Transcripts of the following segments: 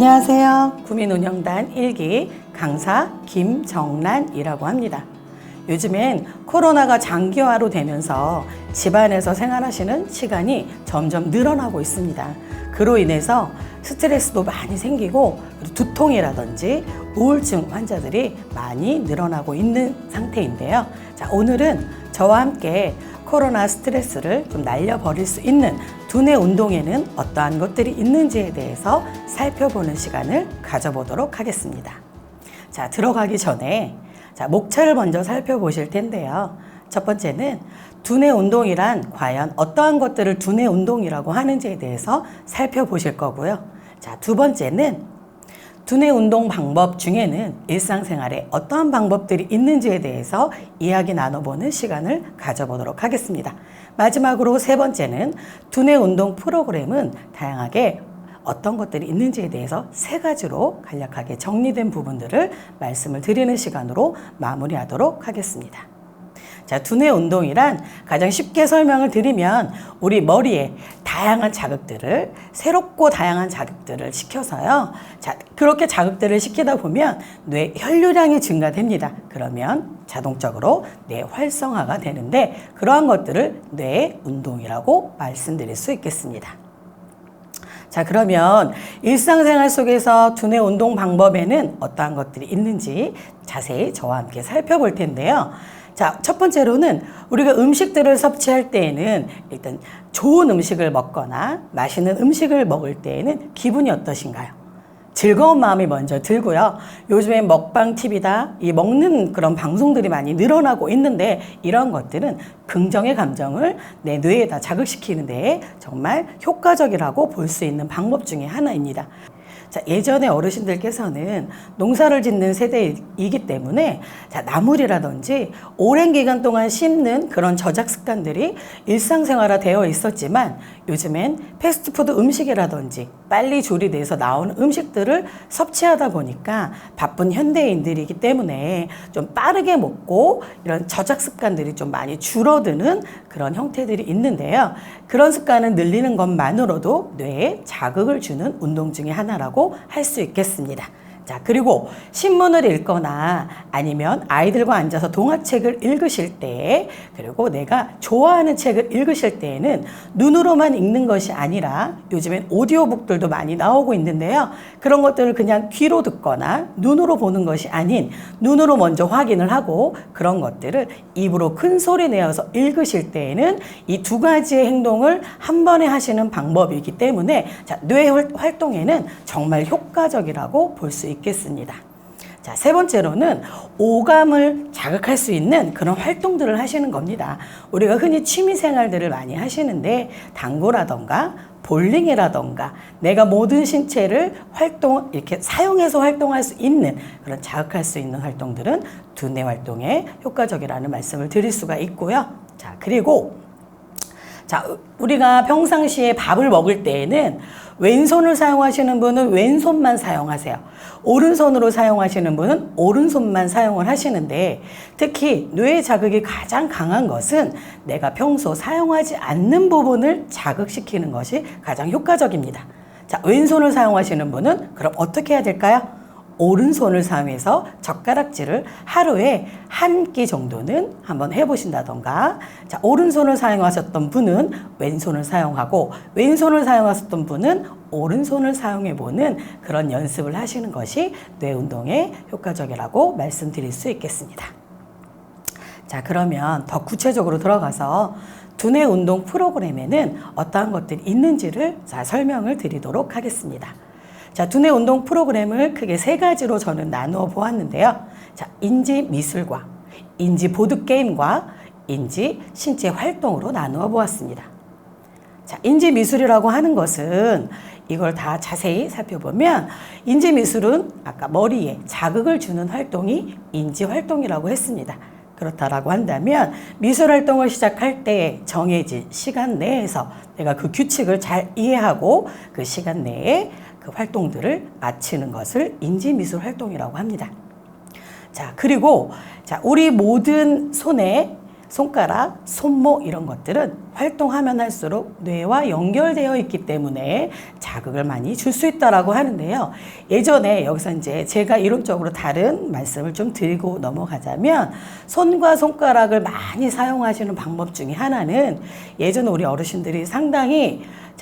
안녕하세요. 구민운영단 1기 강사 김정란이라고 합니다. 요즘엔 코로나가 장기화로 되면서 집안에서 생활하시는 시간이 점점 늘어나고 있습니다. 그로 인해서 스트레스도 많이 생기고 두통이라든지 우울증 환자들이 많이 늘어나고 있는 상태인데요. 자, 오늘은 저와 함께 코로나 스트레스를 좀 날려버릴 수 있는 두뇌 운동에는 어떠한 것들이 있는지에 대해서 살펴보는 시간을 가져보도록 하겠습니다. 자, 들어가기 전에 목차를 먼저 살펴보실 텐데요. 첫 번째는 두뇌 운동이란 과연 어떠한 것들을 두뇌 운동이라고 하는지에 대해서 살펴보실 거고요. 자, 두 번째는 두뇌 운동 방법 중에는 일상생활에 어떠한 방법들이 있는지에 대해서 이야기 나눠보는 시간을 가져보도록 하겠습니다. 마지막으로 세 번째는 두뇌 운동 프로그램은 다양하게 어떤 것들이 있는지에 대해서 세 가지로 간략하게 정리된 부분들을 말씀을 드리는 시간으로 마무리하도록 하겠습니다. 자, 두뇌 운동이란 가장 쉽게 설명을 드리면 우리 머리에 다양한 자극들을, 새롭고 다양한 자극들을 시켜서요. 자, 그렇게 자극들을 시키다 보면 뇌 혈류량이 증가됩니다. 그러면 자동적으로 뇌 활성화가 되는데 그러한 것들을 뇌 운동이라고 말씀드릴 수 있겠습니다. 자, 그러면 일상생활 속에서 두뇌 운동 방법에는 어떠한 것들이 있는지 자세히 저와 함께 살펴볼 텐데요. 자, 첫 번째로는 우리가 음식들을 섭취할 때에는 일단 좋은 음식을 먹거나 맛있는 음식을 먹을 때에는 기분이 어떠신가요? 즐거운 마음이 먼저 들고요. 요즘엔 먹방 TV다, 이 먹는 그런 방송들이 많이 늘어나고 있는데 이런 것들은 긍정의 감정을 내 뇌에다 자극시키는 데 정말 효과적이라고 볼 수 있는 방법 중에 하나입니다. 자, 예전에 어르신들께서는 농사를 짓는 세대이기 때문에 자, 나물이라든지 오랜 기간 동안 씹는 그런 저작 습관들이 일상생활화 되어 있었지만 요즘엔 패스트푸드 음식이라든지 빨리 조리돼서 나오는 음식들을 섭취하다 보니까 바쁜 현대인들이기 때문에 좀 빠르게 먹고 이런 저작 습관들이 좀 많이 줄어드는 그런 형태들이 있는데요. 그런 습관을 늘리는 것만으로도 뇌에 자극을 주는 운동 중에 하나라고 할 수 있겠습니다. 자, 그리고 신문을 읽거나 아니면 아이들과 앉아서 동화책을 읽으실 때, 그리고 내가 좋아하는 책을 읽으실 때에는 눈으로만 읽는 것이 아니라 요즘엔 오디오북들도 많이 나오고 있는데요. 그런 것들을 그냥 귀로 듣거나 눈으로 보는 것이 아닌 눈으로 먼저 확인을 하고 그런 것들을 입으로 큰 소리 내어서 읽으실 때에는 이 두 가지의 행동을 한 번에 하시는 방법이기 때문에 자, 뇌 활동에는 정말 효과적이라고 볼 수 있겠습니다. 자, 세 번째로는 오감을 자극할 수 있는 그런 활동들을 하시는 겁니다. 우리가 흔히 취미 생활들을 많이 하시는데 당구라던가 볼링이라던가 내가 모든 신체를 이렇게 사용해서 활동할 수 있는 그런 자극할 수 있는 활동들은 두뇌 활동에 효과적이라는 말씀을 드릴 수가 있고요. 자, 그리고 자, 우리가 평상시에 밥을 먹을 때에는 왼손을 사용하시는 분은 왼손만 사용하세요. 오른손으로 사용하시는 분은 오른손만 사용을 하시는데 특히 뇌 자극이 가장 강한 것은 내가 평소 사용하지 않는 부분을 자극시키는 것이 가장 효과적입니다. 자, 왼손을 사용하시는 분은 그럼 어떻게 해야 될까요? 오른손을 사용해서 젓가락질을 하루에 한 끼 정도는 한번 해보신다던가, 자, 오른손을 사용하셨던 분은 왼손을 사용하고 왼손을 사용하셨던 분은 오른손을 사용해보는 그런 연습을 하시는 것이 뇌 운동에 효과적이라고 말씀드릴 수 있겠습니다. 자, 그러면 더 구체적으로 들어가서 두뇌 운동 프로그램에는 어떠한 것들이 있는지를 설명을 드리도록 하겠습니다. 자, 두뇌 운동 프로그램을 크게 세 가지로 저는 나누어 보았는데요. 자, 인지 미술과 인지 보드게임과 인지 신체 활동으로 나누어 보았습니다. 자, 인지 미술이라고 하는 것은 이걸 다 자세히 살펴보면 인지 미술은 아까 머리에 자극을 주는 활동이 인지 활동이라고 했습니다. 그렇다라고 한다면 미술 활동을 시작할 때 정해진 시간 내에서 내가 그 규칙을 잘 이해하고 그 시간 내에 그 활동들을 마치는 것을 인지미술 활동이라고 합니다. 자, 그리고 자, 우리 모든 손에 손가락, 손목 이런 것들은 활동하면 할수록 뇌와 연결되어 있기 때문에 자극을 많이 줄 수 있다라고 하는데요. 예전에 여기서 이제 제가 이론적으로 다른 말씀을 좀 드리고 넘어가자면 손과 손가락을 많이 사용하시는 방법 중에 하나는 예전 우리 어르신들이 상당히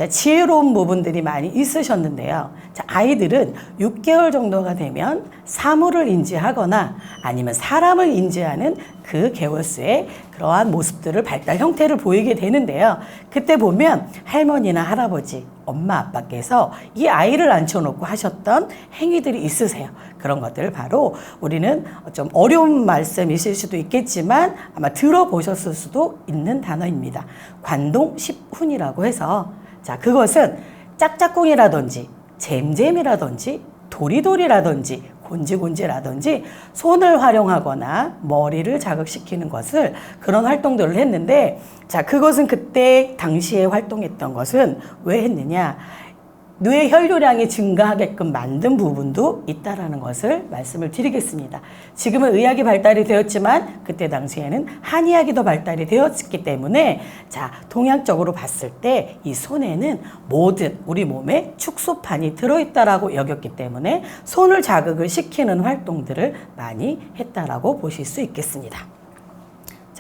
지혜로운 부분들이 많이 있으셨는데요. 아이들은 6개월 정도가 되면 사물을 인지하거나 아니면 사람을 인지하는 그 개월수의 그러한 모습들을 발달 형태를 보이게 되는데요. 그때 보면 할머니나 할아버지, 엄마, 아빠께서 이 아이를 앉혀놓고 하셨던 행위들이 있으세요. 그런 것들을 바로 우리는 좀 어려운 말씀이실 수도 있겠지만 아마 들어보셨을 수도 있는 단어입니다. 관동십훈이라고 해서 그것은 짝짝꿍이라든지 잼잼이라든지 도리도리라든지 곤지곤지라든지 손을 활용하거나 머리를 자극시키는 것을 그런 활동들을 했는데 그것은 그때 당시에 활동했던 것은 왜 했느냐? 뇌 혈류량이 증가하게끔 만든 부분도 있다라는 것을 말씀을 드리겠습니다. 지금은 의학이 발달이 되었지만 그때 당시에는 한의학이 더 발달이 되었기 때문에 동양적으로 봤을 때 이 손에는 모든 우리 몸에 축소판이 들어있다라고 여겼기 때문에 손을 자극을 시키는 활동들을 많이 했다라고 보실 수 있겠습니다.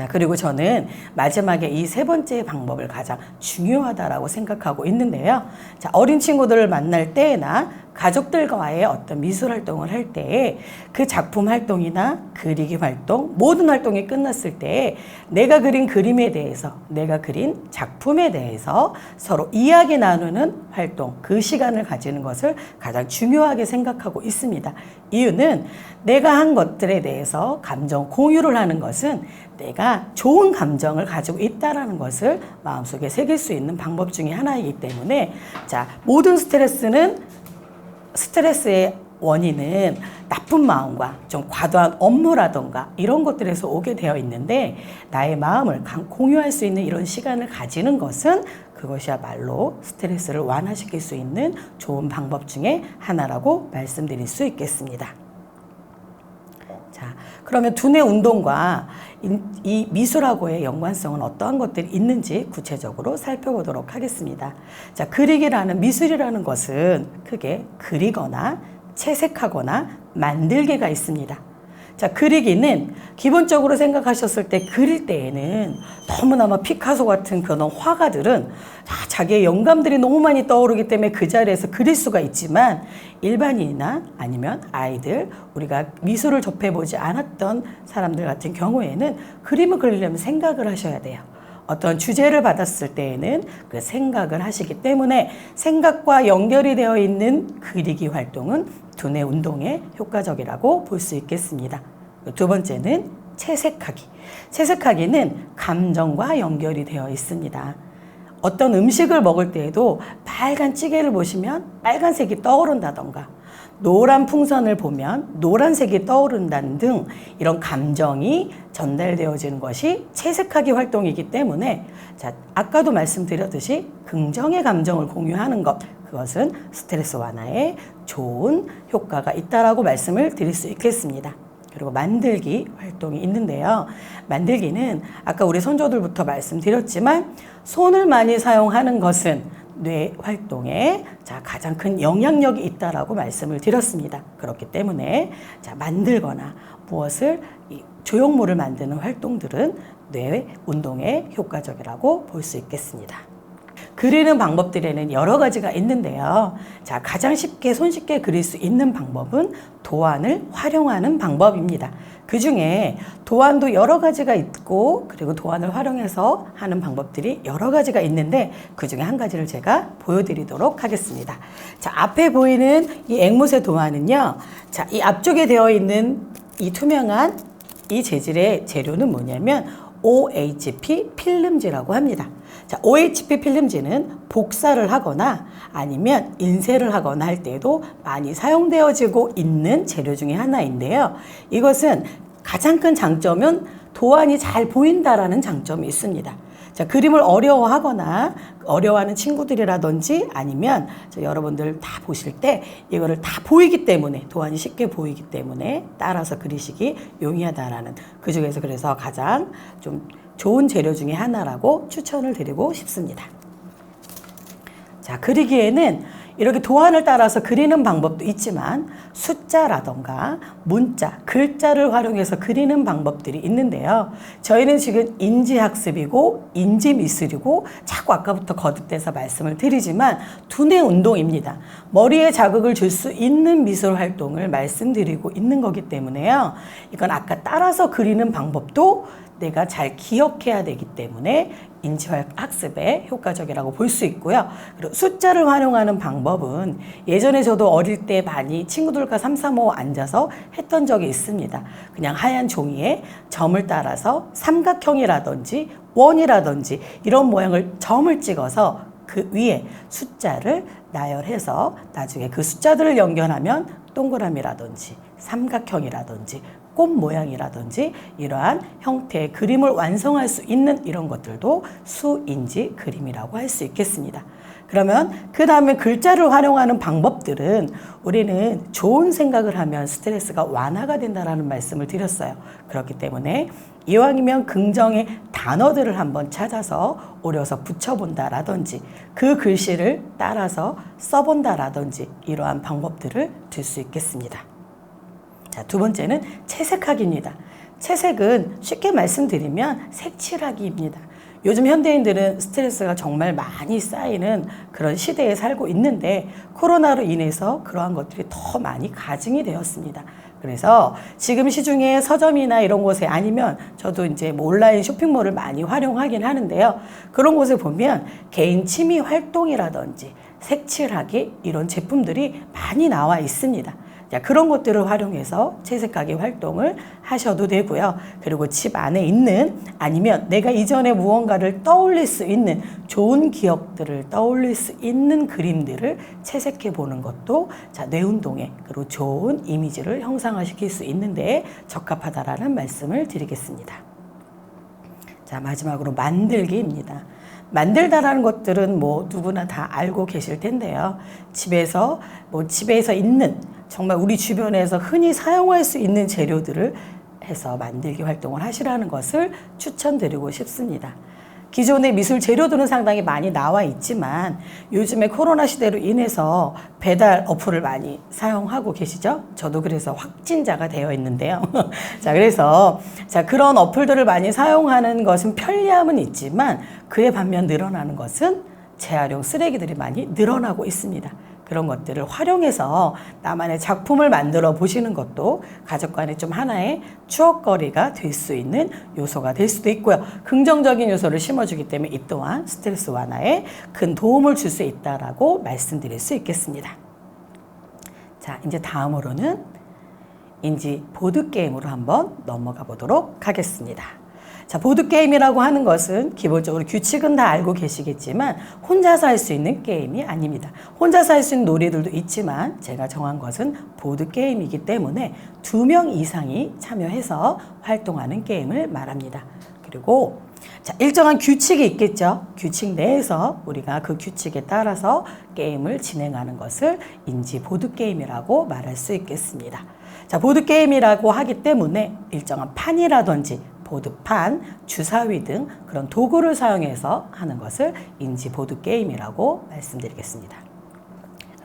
그리고 저는 마지막에 이 세 번째 방법을 가장 중요하다라고 생각하고 있는데요. 어린 친구들을 만날 때나 가족들과의 어떤 미술 활동을 할 때 그 작품 활동이나 그리기 활동, 모든 활동이 끝났을 때 내가 그린 그림에 대해서, 내가 그린 작품에 대해서 서로 이야기 나누는 활동, 그 시간을 가지는 것을 가장 중요하게 생각하고 있습니다. 이유는 내가 한 것들에 대해서 감정 공유를 하는 것은 내가 좋은 감정을 가지고 있다는 것을 마음속에 새길 수 있는 방법 중에 하나이기 때문에 모든 스트레스의 원인은 나쁜 마음과 좀 과도한 업무라던가 이런 것들에서 오게 되어 있는데 나의 마음을 공유할 수 있는 이런 시간을 가지는 것은 그것이야말로 스트레스를 완화시킬 수 있는 좋은 방법 중에 하나라고 말씀드릴 수 있겠습니다. 그러면 두뇌 운동과 이 미술하고의 연관성은 어떠한 것들이 있는지 구체적으로 살펴보도록 하겠습니다. 그리기라는 미술이라는 것은 크게 그리거나 채색하거나 만들기가 있습니다. 그리기는 기본적으로 생각하셨을 때 그릴 때에는 너무나 피카소 같은 그런 화가들은 자기의 영감들이 너무 많이 떠오르기 때문에 그 자리에서 그릴 수가 있지만 일반인이나 아니면 아이들, 우리가 미술을 접해보지 않았던 사람들 같은 경우에는 그림을 그리려면 생각을 하셔야 돼요. 어떤 주제를 받았을 때에는 그 생각을 하시기 때문에 생각과 연결이 되어 있는 그리기 활동은 두뇌 운동에 효과적이라고 볼 수 있겠습니다. 두 번째는 채색하기. 채색하기는 감정과 연결이 되어 있습니다. 어떤 음식을 먹을 때에도 빨간 찌개를 보시면 빨간색이 떠오른다던가 노란 풍선을 보면 노란색이 떠오른다는 등 이런 감정이 전달되어지는 것이 채색하기 활동이기 때문에 아까도 말씀드렸듯이 긍정의 감정을 공유하는 것, 그것은 스트레스 완화에 좋은 효과가 있다라고 말씀을 드릴 수 있겠습니다. 그리고 만들기 활동이 있는데요. 만들기는 아까 우리 선조들부터 말씀드렸지만 손을 많이 사용하는 것은 뇌 활동에 가장 큰 영향력이 있다라고 말씀을 드렸습니다. 그렇기 때문에 만들거나 무엇을 조형물을 만드는 활동들은 뇌 운동에 효과적이라고 볼 수 있겠습니다. 그리는 방법들에는 여러 가지가 있는데요. 가장 쉽게 손쉽게 그릴 수 있는 방법은 도안을 활용하는 방법입니다. 그 중에 도안도 여러 가지가 있고 그리고 도안을 활용해서 하는 방법들이 여러 가지가 있는데 그 중에 한 가지를 제가 보여드리도록 하겠습니다. 앞에 보이는 이 앵무새 도안은요. 이 앞쪽에 되어 있는 이 투명한 이 재질의 재료는 뭐냐면 OHP 필름지라고 합니다. OHP 필름지는 복사를 하거나 아니면 인쇄를 하거나 할 때도 많이 사용되어지고 있는 재료 중에 하나인데요. 이것은 가장 큰 장점은 도안이 잘 보인다라는 장점이 있습니다. 그림을 어려워하는 친구들이라든지 아니면 여러분들 다 보실 때 이거를 다 보이기 때문에 도안이 쉽게 보이기 때문에 따라서 그리시기 용이하다라는 그 중에서 그래서 가장 좀 좋은 재료 중에 하나라고 추천을 드리고 싶습니다. 자, 그리기에는 이렇게 도안을 따라서 그리는 방법도 있지만 숫자라던가 문자, 글자를 활용해서 그리는 방법들이 있는데요. 저희는 지금 인지학습이고 인지미술이고 자꾸 아까부터 거듭돼서 말씀을 드리지만 두뇌 운동입니다. 머리에 자극을 줄 수 있는 미술 활동을 말씀드리고 있는 거기 때문에요. 이건 아까 따라서 그리는 방법도 내가 잘 기억해야 되기 때문에 인지학습에 효과적이라고 볼 수 있고요. 그리고 숫자를 활용하는 방법은 예전에 저도 어릴 때 많이 친구들과 3, 3, 5 앉아서 했던 적이 있습니다. 그냥 하얀 종이에 점을 따라서 삼각형이라든지 원이라든지 이런 모양을 점을 찍어서 그 위에 숫자를 나열해서 나중에 그 숫자들을 연결하면 동그라미라든지 삼각형이라든지 꽃 모양이라든지 이러한 형태의 그림을 완성할 수 있는 이런 것들도 수인지 그림이라고 할 수 있겠습니다. 그러면 그 다음에 글자를 활용하는 방법들은 우리는 좋은 생각을 하면 스트레스가 완화가 된다는 말씀을 드렸어요. 그렇기 때문에 이왕이면 긍정의 단어들을 한번 찾아서 오려서 붙여본다라든지 그 글씨를 따라서 써본다라든지 이러한 방법들을 들 수 있겠습니다. 자, 두 번째는 채색하기입니다. 채색은 쉽게 말씀드리면 색칠하기입니다. 요즘 현대인들은 스트레스가 정말 많이 쌓이는 그런 시대에 살고 있는데 코로나로 인해서 그러한 것들이 더 많이 가증이 되었습니다. 그래서 지금 시중에 서점이나 이런 곳에 아니면 저도 이제 뭐 온라인 쇼핑몰을 많이 활용하긴 하는데요. 그런 곳에 보면 개인 취미 활동이라든지 색칠하기 이런 제품들이 많이 나와 있습니다. 자, 그런 것들을 활용해서 채색하기 활동을 하셔도 되고요. 그리고 집 안에 있는 아니면 내가 이전에 무언가를 떠올릴 수 있는 좋은 기억들을 떠올릴 수 있는 그림들을 채색해 보는 것도 자, 뇌운동에 그리고 좋은 이미지를 형상화시킬 수 있는데 적합하다라는 말씀을 드리겠습니다. 자, 마지막으로 만들기입니다. 만들다라는 것들은 뭐 누구나 다 알고 계실 텐데요. 집에서 있는 정말 우리 주변에서 흔히 사용할 수 있는 재료들을 해서 만들기 활동을 하시라는 것을 추천드리고 싶습니다. 기존의 미술 재료들은 상당히 많이 나와 있지만 요즘에 코로나 시대로 인해서 배달 어플을 많이 사용하고 계시죠? 저도 그래서 확진자가 되어 있는데요. 자, 그래서 그런 어플들을 많이 사용하는 것은 편리함은 있지만 그에 반면 늘어나는 것은 재활용 쓰레기들이 많이 늘어나고 있습니다. 그런 것들을 활용해서 나만의 작품을 만들어 보시는 것도 가족 간에 좀 하나의 추억거리가 될 수 있는 요소가 될 수도 있고요. 긍정적인 요소를 심어주기 때문에 이 또한 스트레스 완화에 큰 도움을 줄 수 있다라고 말씀드릴 수 있겠습니다. 자, 이제 다음으로는 인지 보드게임으로 한번 넘어가 보도록 하겠습니다. 자, 보드게임이라고 하는 것은 기본적으로 규칙은 다 알고 계시겠지만 혼자서 할 수 있는 게임이 아닙니다. 혼자서 할 수 있는 놀이들도 있지만 제가 정한 것은 보드게임이기 때문에 2명 이상이 참여해서 활동하는 게임을 말합니다. 그리고 자, 일정한 규칙이 있겠죠. 규칙 내에서 우리가 그 규칙에 따라서 게임을 진행하는 것을 인지 보드게임이라고 말할 수 있겠습니다. 자, 보드게임이라고 하기 때문에 일정한 판이라든지 보드판, 주사위 등 그런 도구를 사용해서 하는 것을 인지 보드게임이라고 말씀드리겠습니다.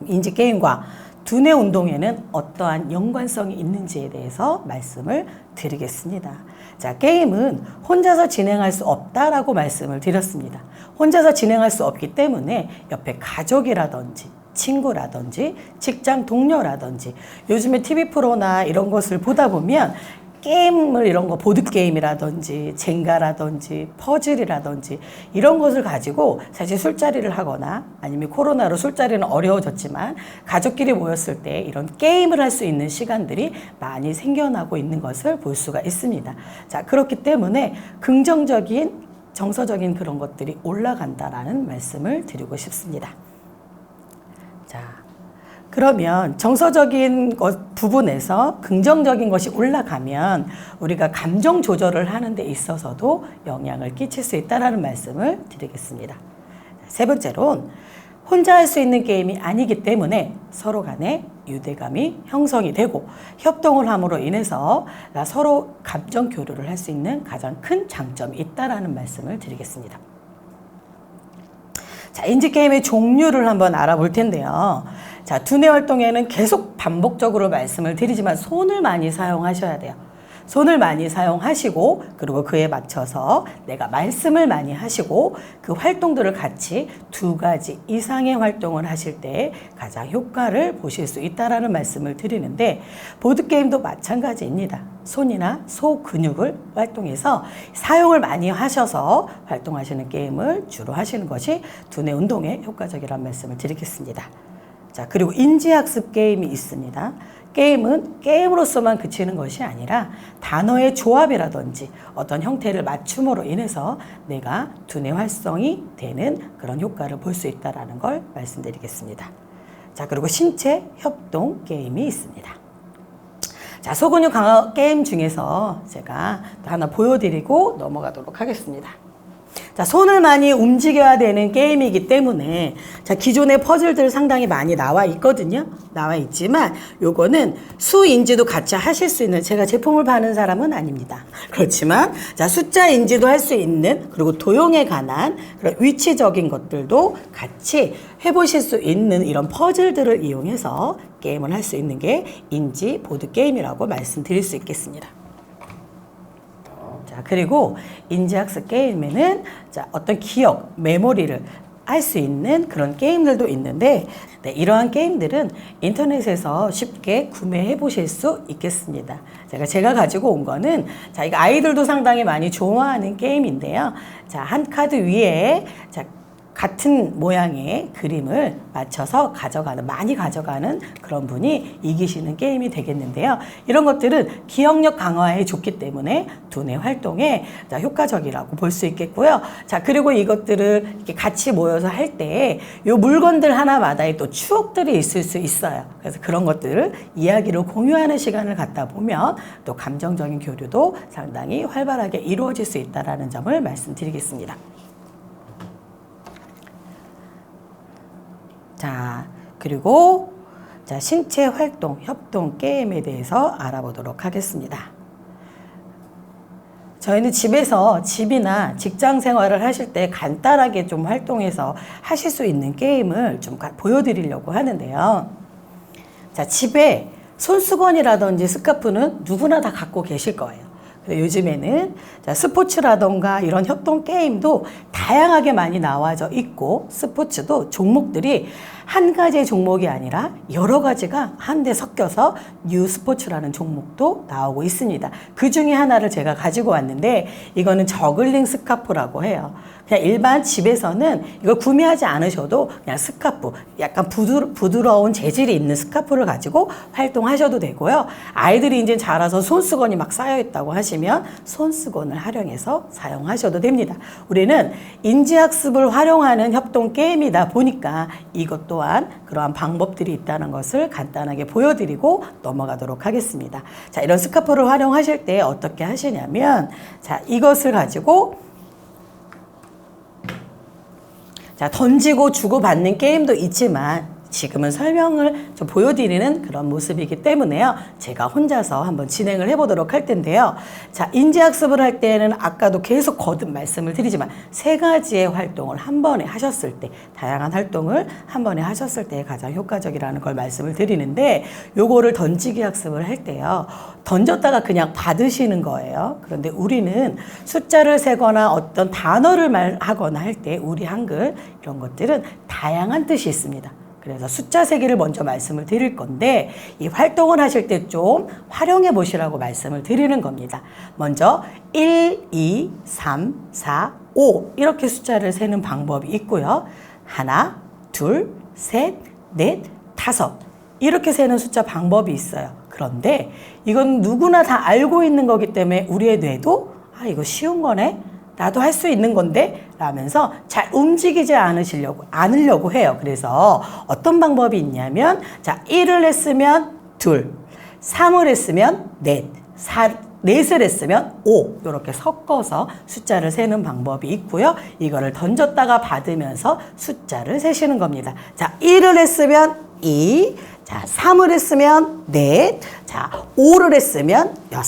인지 게임과 두뇌 운동에는 어떠한 연관성이 있는지에 대해서 말씀을 드리겠습니다. 자, 게임은 혼자서 진행할 수 없다라고 말씀을 드렸습니다. 혼자서 진행할 수 없기 때문에 옆에 가족이라든지 친구라든지 직장 동료라든지 요즘에 TV 프로나 이런 것을 보다 보면 게임을 이런 거 보드게임이라든지 젠가라든지 퍼즐이라든지 이런 것을 가지고 사실 술자리를 하거나 아니면 코로나로 술자리는 어려워졌지만 가족끼리 모였을 때 이런 게임을 할 수 있는 시간들이 많이 생겨나고 있는 것을 볼 수가 있습니다. 자, 그렇기 때문에 긍정적인 정서적인 그런 것들이 올라간다라는 말씀을 드리고 싶습니다. 자, 그러면 정서적인 부분에서 긍정적인 것이 올라가면 우리가 감정 조절을 하는 데 있어서도 영향을 끼칠 수 있다는 말씀을 드리겠습니다. 세 번째로는 혼자 할 수 있는 게임이 아니기 때문에 서로 간에 유대감이 형성이 되고 협동을 함으로 인해서 서로 감정 교류를 할 수 있는 가장 큰 장점이 있다라는 말씀을 드리겠습니다. 자, 인지게임의 종류를 한번 알아볼 텐데요. 자, 두뇌 활동에는 계속 반복적으로 말씀을 드리지만 손을 많이 사용하셔야 돼요. 손을 많이 사용하시고 그리고 그에 맞춰서 내가 말씀을 많이 하시고 그 활동들을 같이 2가지 이상의 활동을 하실 때 가장 효과를 보실 수 있다라는 말씀을 드리는데 보드게임도 마찬가지입니다. 손이나 소 근육을 활동해서 사용을 많이 하셔서 활동하시는 게임을 주로 하시는 것이 두뇌 운동에 효과적이라는 말씀을 드리겠습니다. 자, 그리고 인지학습 게임이 있습니다. 게임은 게임으로서만 그치는 것이 아니라 단어의 조합이라든지 어떤 형태를 맞춤으로 인해서 내가 두뇌 활성이 되는 그런 효과를 볼 수 있다는 걸 말씀드리겠습니다. 자, 그리고 신체 협동 게임이 있습니다. 자, 소근육 강화 게임 중에서 제가 또 하나 보여드리고 넘어가도록 하겠습니다. 자, 손을 많이 움직여야 되는 게임이기 때문에 자, 기존의 퍼즐들 상당히 많이 나와 있거든요. 나와 있지만 요거는 수인지도 같이 하실 수 있는, 제가 제품을 파는 사람은 아닙니다. 그렇지만 자, 숫자 인지도 할 수 있는, 그리고 도형에 관한 그런 위치적인 것들도 같이 해보실 수 있는 이런 퍼즐들을 이용해서 게임을 할 수 있는 게 인지 보드 게임이라고 말씀드릴 수 있겠습니다. 자, 그리고 인지학습 게임에는 자, 어떤 기억, 메모리를 할 수 있는 그런 게임들도 있는데 네, 이러한 게임들은 인터넷에서 쉽게 구매해 보실 수 있겠습니다. 제가 가지고 온 거는 자, 이거 아이들도 상당히 많이 좋아하는 게임인데요. 자, 한 카드 위에 자, 같은 모양의 그림을 맞춰서 많이 가져가는 그런 분이 이기시는 게임이 되겠는데요. 이런 것들은 기억력 강화에 좋기 때문에 두뇌 활동에 효과적이라고 볼 수 있겠고요. 자, 그리고 이것들을 이렇게 같이 모여서 할 때 이 물건들 하나마다의 또 추억들이 있을 수 있어요. 그래서 그런 것들을 이야기로 공유하는 시간을 갖다 보면 또 감정적인 교류도 상당히 활발하게 이루어질 수 있다는 점을 말씀드리겠습니다. 자, 그리고 자, 신체 활동, 협동 게임에 대해서 알아보도록 하겠습니다. 저희는 집이나 직장 생활을 하실 때 간단하게 좀 활동해서 하실 수 있는 게임을 좀 보여드리려고 하는데요. 자, 집에 손수건이라든지 스카프는 누구나 다 갖고 계실 거예요. 요즘에는 스포츠라던가 이런 협동 게임도 다양하게 많이 나와져 있고 스포츠도 종목들이 한 가지의 종목이 아니라 여러 가지가 한데 섞여서 뉴 스포츠라는 종목도 나오고 있습니다. 그 중에 하나를 제가 가지고 왔는데 이거는 저글링 스카프라고 해요. 그냥 일반 집에서는 이걸 구매하지 않으셔도 그냥 스카프, 약간 부드러운 재질이 있는 스카프를 가지고 활동하셔도 되고요. 아이들이 이제 자라서 손수건이 막 쌓여 있다고 하시면 손수건을 활용해서 사용하셔도 됩니다. 우리는 인지학습을 활용하는 협동 게임이다 보니까 이것 또한 그러한 방법들이 있다는 것을 간단하게 보여드리고 넘어가도록 하겠습니다. 자, 이런 스카프를 활용하실 때 어떻게 하시냐면 자, 이것을 가지고 자, 던지고 주고받는 게임도 있지만 지금은 설명을 좀 보여드리는 그런 모습이기 때문에요. 제가 혼자서 한번 진행을 해보도록 할 텐데요. 자, 인지학습을 할 때는 아까도 계속 거듭 말씀을 드리지만 3가지의 활동을 한 번에 하셨을 때, 다양한 활동을 한 번에 하셨을 때 가장 효과적이라는 걸 말씀을 드리는데 요거를 던지기 학습을 할 때요. 던졌다가 그냥 받으시는 거예요. 그런데 우리는 숫자를 세거나 어떤 단어를 말하거나 할 때 우리 한글 이런 것들은 다양한 뜻이 있습니다. 그래서 숫자 세기를 먼저 말씀을 드릴 건데 이 활동을 하실 때 좀 활용해 보시라고 말씀을 드리는 겁니다. 먼저 1, 2, 3, 4, 5 이렇게 숫자를 세는 방법이 있고요. 하나, 둘, 셋, 넷, 다섯 이렇게 세는 숫자 방법이 있어요. 그런데 이건 누구나 다 알고 있는 거기 때문에 우리의 뇌도 아, 이거 쉬운 거네? 나도 할 수 있는 건데? 라면서 잘 움직이지 않으려고 해요. 그래서 어떤 방법이 있냐면 자, 1을 했으면 둘, 3을 했으면 넷, 넷을 했으면 5 이렇게 섞어서 숫자를 세는 방법이 있고요. 이거를 던졌다가 받으면서 숫자를 세시는 겁니다. 자, 1을 했으면 2, 자, 3을 했으면 4, 자, 5를 했으면 6,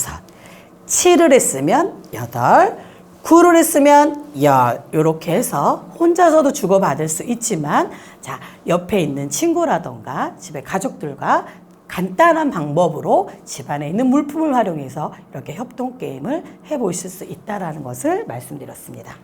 7을 했으면 8, 9를 했으면 10 이렇게 해서 혼자서도 주고받을 수 있지만 자, 옆에 있는 친구라던가 집에 가족들과 간단한 방법으로 집안에 있는 물품을 활용해서 이렇게 협동 게임을 해보실 수 있다는 것을 말씀드렸습니다.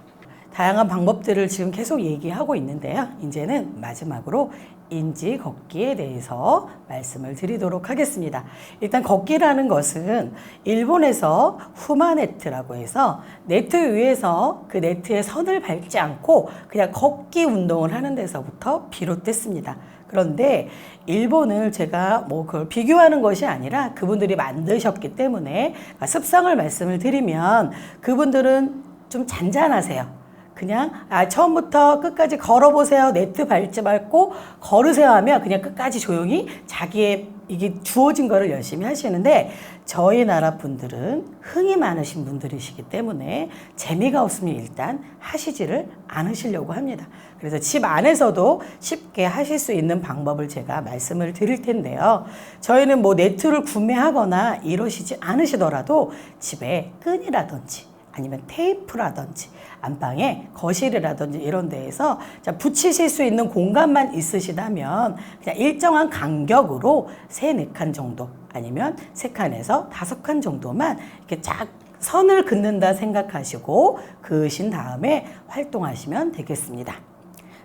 다양한 방법들을 지금 계속 얘기하고 있는데요. 이제는 마지막으로 인지 걷기에 대해서 말씀을 드리도록 하겠습니다. 일단 걷기라는 것은 일본에서 후마네트라고 해서 네트 위에서 그 네트에 선을 밟지 않고 그냥 걷기 운동을 하는 데서부터 비롯됐습니다. 그런데 일본을 제가 뭐 그걸 비교하는 것이 아니라 그분들이 만드셨기 때문에 습성을 말씀을 드리면 그분들은 좀 잔잔하세요. 그냥 처음부터 끝까지 걸어보세요. 네트 밟지 말고 걸으세요 하면 그냥 끝까지 조용히 자기의 이게 주어진 거를 열심히 하시는데 저희 나라 분들은 흥이 많으신 분들이시기 때문에 재미가 없으면 일단 하시지를 않으시려고 합니다. 그래서 집 안에서도 쉽게 하실 수 있는 방법을 제가 말씀을 드릴 텐데요. 저희는 뭐 네트를 구매하거나 이러시지 않으시더라도 집에 끈이라든지 아니면 테이프라든지 안방에 거실이라든지 이런 데에서 붙이실 수 있는 공간만 있으시다면 그냥 일정한 간격으로 3-4칸 정도 아니면 3칸에서 5칸 정도만 이렇게 쫙 선을 긋는다 생각하시고 그으신 다음에 활동하시면 되겠습니다.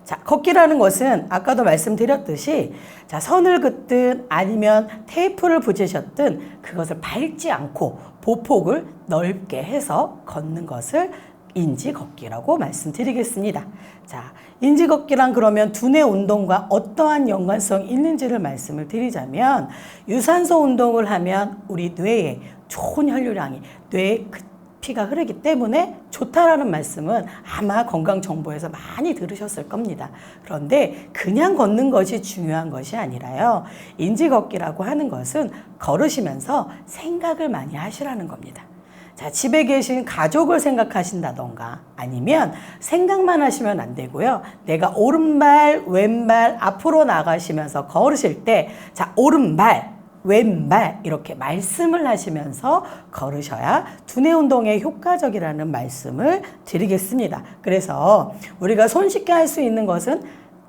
자, 걷기라는 것은 아까도 말씀드렸듯이 자, 선을 긋든 아니면 테이프를 붙이셨든 그것을 밟지 않고 보폭을 넓게 해서 걷는 것을 인지 걷기라고 말씀드리겠습니다. 자, 인지 걷기란 그러면 두뇌 운동과 어떠한 연관성이 있는지를 말씀을 드리자면 유산소 운동을 하면 우리 뇌에 좋은 혈류량이 뇌에 피가 흐르기 때문에 좋다라는 말씀은 아마 건강정보에서 많이 들으셨을 겁니다. 그런데 그냥 걷는 것이 중요한 것이 아니라요. 인지걷기라고 하는 것은 걸으시면서 생각을 많이 하시라는 겁니다. 자, 집에 계신 가족을 생각하신다던가 아니면 생각만 하시면 안 되고요. 내가 오른발, 왼발 앞으로 나가시면서 걸으실 때 자, 오른발, 왼발 이렇게 말씀을 하시면서 걸으셔야 두뇌 운동에 효과적이라는 말씀을 드리겠습니다. 그래서 우리가 손쉽게 할 수 있는 것은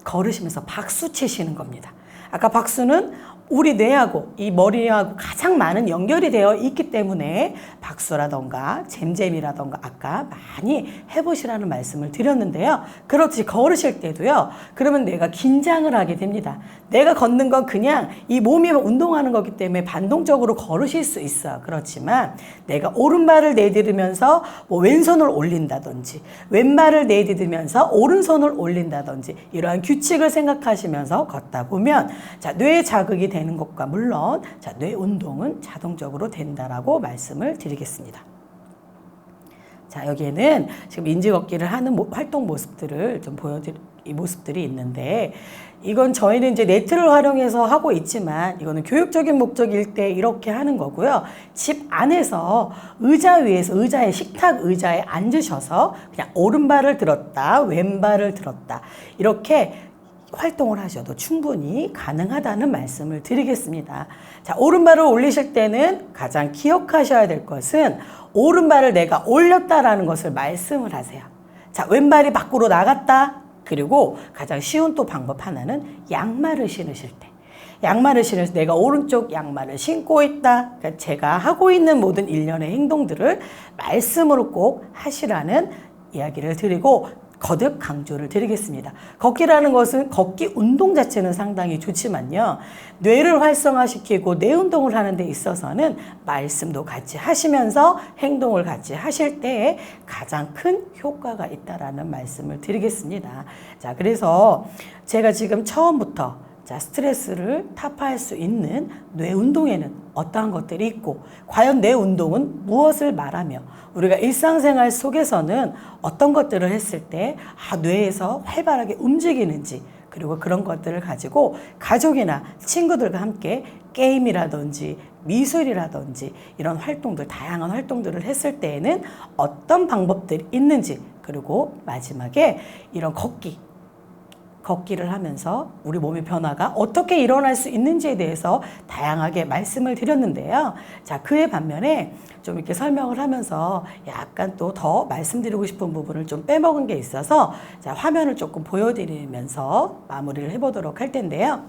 걸으시면서 박수 치시는 겁니다. 아까 박수는 우리 뇌하고 이 머리하고 가장 많은 연결이 되어 있기 때문에 박수라던가 잼잼이라던가 아까 많이 해보시라는 말씀을 드렸는데요. 그렇지 걸으실 때도요. 그러면 내가 긴장을 하게 됩니다. 내가 걷는 건 그냥 이 몸이 운동하는 거기 때문에 반동적으로 걸으실 수 있어요. 그렇지만 내가 오른발을 내디디면서 뭐 왼손을 올린다든지 왼발을 내디디면서 오른손을 올린다든지 이러한 규칙을 생각하시면서 걷다 보면 자, 뇌 자극이 되는 것과 물론 자, 뇌 운동은 자동적으로 된다라고 말씀을 드리겠습니다. 자, 여기에는 지금 인지 걷기를 하는 활동 모습들을 좀 보여드릴 이 모습들이 있는데 이건 저희는 이제 네트를 활용해서 하고 있지만 이거는 교육적인 목적일 때 이렇게 하는 거고요. 집 안에서 의자 위에서 의자에 식탁 의자에 앉으셔서 그냥 오른발을 들었다 왼발을 들었다 이렇게 활동을 하셔도 충분히 가능하다는 말씀을 드리겠습니다. 자, 오른발을 올리실 때는 가장 기억하셔야 될 것은 오른발을 내가 올렸다라는 것을 말씀을 하세요. 자, 왼발이 밖으로 나갔다. 그리고 가장 쉬운 또 방법 하나는 양말을 신으실 때. 양말을 신을 때 내가 오른쪽 양말을 신고 있다. 그러니까 제가 하고 있는 모든 일련의 행동들을 말씀으로 꼭 하시라는 이야기를 드리고 거듭 강조를 드리겠습니다. 걷기라는 것은 걷기 운동 자체는 상당히 좋지만요. 뇌를 활성화시키고 뇌 운동을 하는 데 있어서는 말씀도 같이 하시면서 행동을 같이 하실 때에 가장 큰 효과가 있다라는 말씀을 드리겠습니다. 자, 그래서 제가 지금 처음부터 자, 스트레스를 타파할 수 있는 뇌 운동에는 어떠한 것들이 있고 과연 뇌 운동은 무엇을 말하며 우리가 일상생활 속에서는 어떤 것들을 했을 때 뇌에서 활발하게 움직이는지 그리고 그런 것들을 가지고 가족이나 친구들과 함께 게임이라든지 미술이라든지 이런 활동들, 다양한 활동들을 했을 때에는 어떤 방법들이 있는지, 그리고 마지막에 이런 걷기를 하면서 우리 몸의 변화가 어떻게 일어날 수 있는지에 대해서 다양하게 말씀을 드렸는데요. 자, 그에 반면에 좀 이렇게 설명을 하면서 약간 또 더 말씀드리고 싶은 부분을 좀 빼먹은 게 있어서 자, 화면을 조금 보여드리면서 마무리를 해보도록 할 텐데요.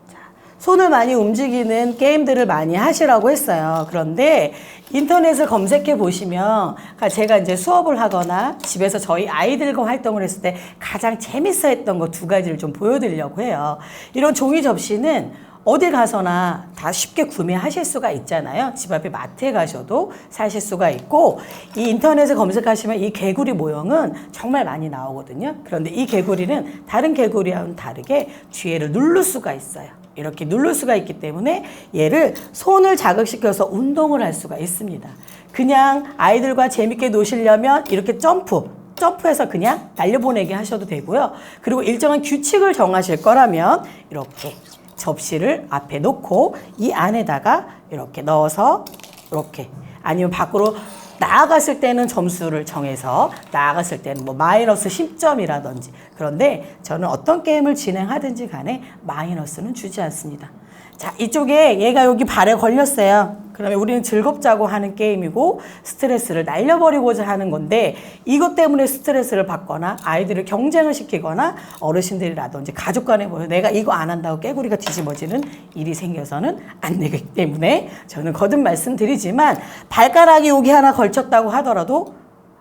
자, 손을 많이 움직이는 게임들을 많이 하시라고 했어요. 그런데 인터넷을 검색해 보시면 제가 이제 수업을 하거나 집에서 저희 아이들과 활동을 했을 때 가장 재밌어 했던 거 두 가지를 좀 보여드리려고 해요. 이런 종이 접시는 어디 가서나 다 쉽게 구매하실 수가 있잖아요. 집 앞에 마트에 가셔도 사실 수가 있고, 이 인터넷에 검색하시면 이 개구리 모형은 정말 많이 나오거든요. 그런데 이 개구리는 다른 개구리와는 다르게 뒤에를 누를 수가 있어요. 이렇게 누를 수가 있기 때문에 얘를 손을 자극시켜서 운동을 할 수가 있습니다. 그냥 아이들과 재밌게 노시려면 이렇게 점프해서 그냥 날려보내게 하셔도 되고요. 그리고 일정한 규칙을 정하실 거라면 이렇게 접시를 앞에 놓고 이 안에다가 이렇게 넣어서 이렇게, 아니면 밖으로 나아갔을 때는 점수를 정해서 나아갔을 때는 뭐 마이너스 10점이라든지, 그런데 저는 어떤 게임을 진행하든지 간에 마이너스는 주지 않습니다. 자, 이쪽에 얘가 여기 발에 걸렸어요. 그러면 우리는 즐겁자고 하는 게임이고 스트레스를 날려버리고자 하는 건데, 이것 때문에 스트레스를 받거나 아이들을 경쟁을 시키거나 어르신들이라든지 가족 간에 보여 내가 이거 안 한다고 깨구리가 뒤집어지는 일이 생겨서는 안 되기 때문에 저는 거듭 말씀드리지만 발가락이 여기 하나 걸쳤다고 하더라도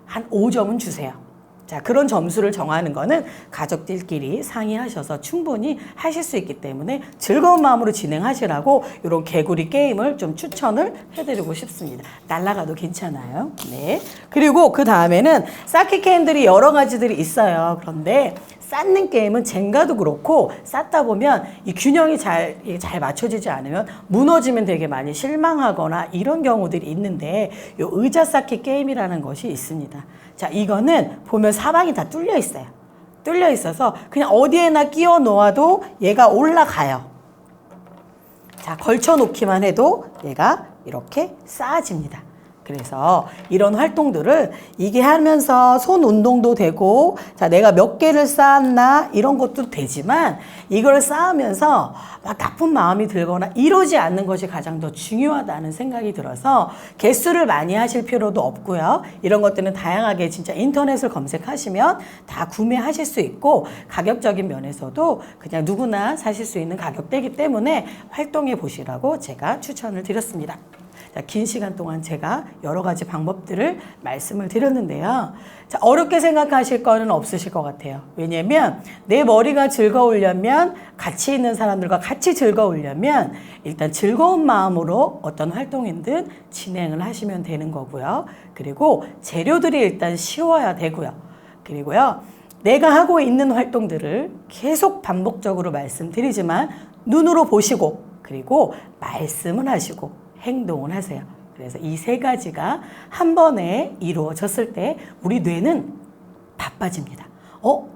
한 5점은 주세요. 자, 그런 점수를 정하는 거는 가족들끼리 상의하셔서 충분히 하실 수 있기 때문에 즐거운 마음으로 진행하시라고 이런 개구리 게임을 좀 추천을 해드리고 싶습니다. 날아가도 괜찮아요. 네. 그리고 그 다음에는 쌓기 게임들이 여러 가지들이 있어요. 그런데 쌓는 게임은 젠가도 그렇고 쌓다 보면 이 균형이 잘 맞춰지지 않으면 무너지면 되게 많이 실망하거나 이런 경우들이 있는데, 요 의자 쌓기 게임이라는 것이 있습니다. 자, 이거는 보면 사방이 다 뚫려 있어요. 뚫려 있어서 그냥 어디에나 끼워 놓아도 얘가 올라가요. 자, 걸쳐 놓기만 해도 얘가 이렇게 쌓아집니다. 그래서 이런 활동들을 이게 하면서 손 운동도 되고, 자, 내가 몇 개를 쌓았나 이런 것도 되지만, 이걸 쌓으면서 막 나쁜 마음이 들거나 이러지 않는 것이 가장 더 중요하다는 생각이 들어서 개수를 많이 하실 필요도 없고요. 이런 것들은 다양하게 진짜 인터넷을 검색하시면 다 구매하실 수 있고, 가격적인 면에서도 그냥 누구나 사실 수 있는 가격대이기 때문에 활동해 보시라고 제가 추천을 드렸습니다. 자, 긴 시간 동안 제가 여러 가지 방법들을 말씀을 드렸는데요. 자, 어렵게 생각하실 거는 없으실 것 같아요. 왜냐면 내 머리가 즐거우려면, 같이 있는 사람들과 같이 즐거우려면 일단 즐거운 마음으로 어떤 활동이든 진행을 하시면 되는 거고요. 그리고 재료들이 일단 쉬워야 되고요. 그리고요, 내가 하고 있는 활동들을 계속 반복적으로 말씀드리지만 눈으로 보시고, 그리고 말씀을 하시고 행동을 하세요. 그래서 이 세 가지가 한 번에 이루어졌을 때 우리 뇌는 바빠집니다.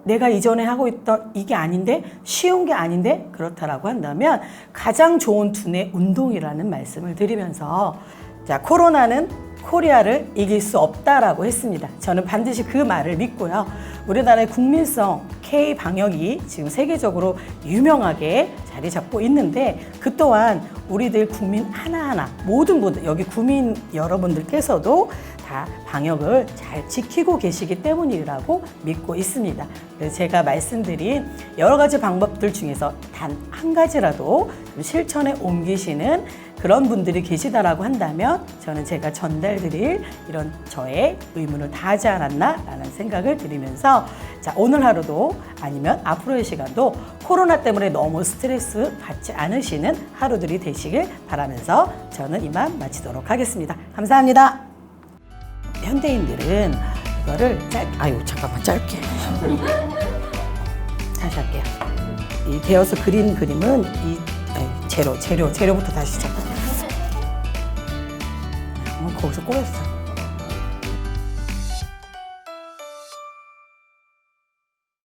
내가 이전에 하고 있던 이게 아닌데, 쉬운 게 아닌데, 그렇다라고 한다면 가장 좋은 두뇌 운동이라는 말씀을 드리면서, 자, 코로나는 코리아를 이길 수 없다라고 했습니다. 저는 반드시 그 말을 믿고요. 우리나라의 국민성 K-방역이 지금 세계적으로 유명하게 자리 잡고 있는데, 그 또한 우리들 국민 하나하나, 모든 분들, 여기 국민 여러분들께서도 다 방역을 잘 지키고 계시기 때문이라고 믿고 있습니다. 그래서 제가 말씀드린 여러 가지 방법들 중에서 단 한 가지라도 실천에 옮기시는 그런 분들이 계시다라고 한다면 저는 제가 전달드릴 이런 저의 의무를 다하지 않았나라는 생각을 드리면서, 자, 오늘 하루도 아니면 앞으로의 시간도 코로나 때문에 너무 스트레스 받지 않으시는 하루들이 되시길 바라면서 저는 이만 마치도록 하겠습니다. 감사합니다. 현대인들은 이거를 잠깐만 짧게 다시 할게요. 이 되어서 그린 그림은 이 재료부터 다시 시작할게요. 거기서 꼬였어.